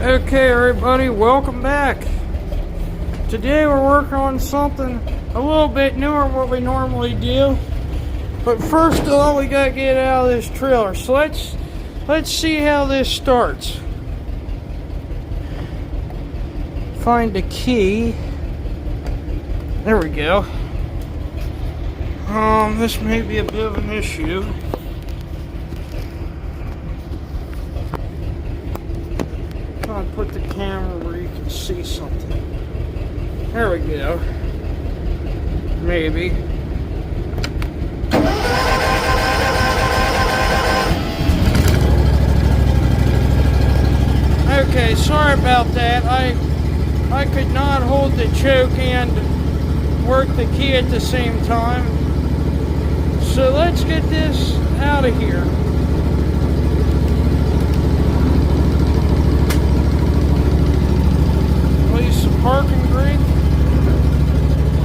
Okay, everybody, welcome back. Today we're working on something a little bit newer than what we normally do. But first of all, we gotta get out of this trailer. So let's see how this starts. Find the key. There we go. This may be a bit of an issue. I'll put the camera where you can see something. There we go. Maybe. Okay, sorry about that. I could not hold the choke and work the key at the same time. So let's get this out of here. Release the parking brake.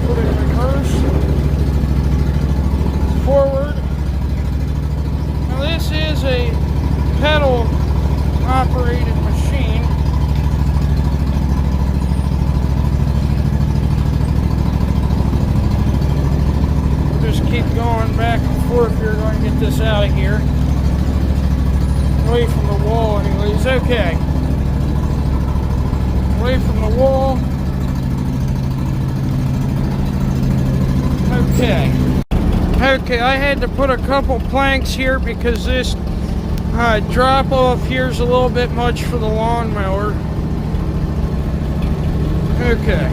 Put it in reverse. Forward. Now this is a pedal operated machine. Just keep going back and forth here. Going to get this out of here. Away from the wall anyways. Okay. Away from the wall. Okay, I had to put a couple planks here because this drop off here is a little bit much for the lawnmower. Okay.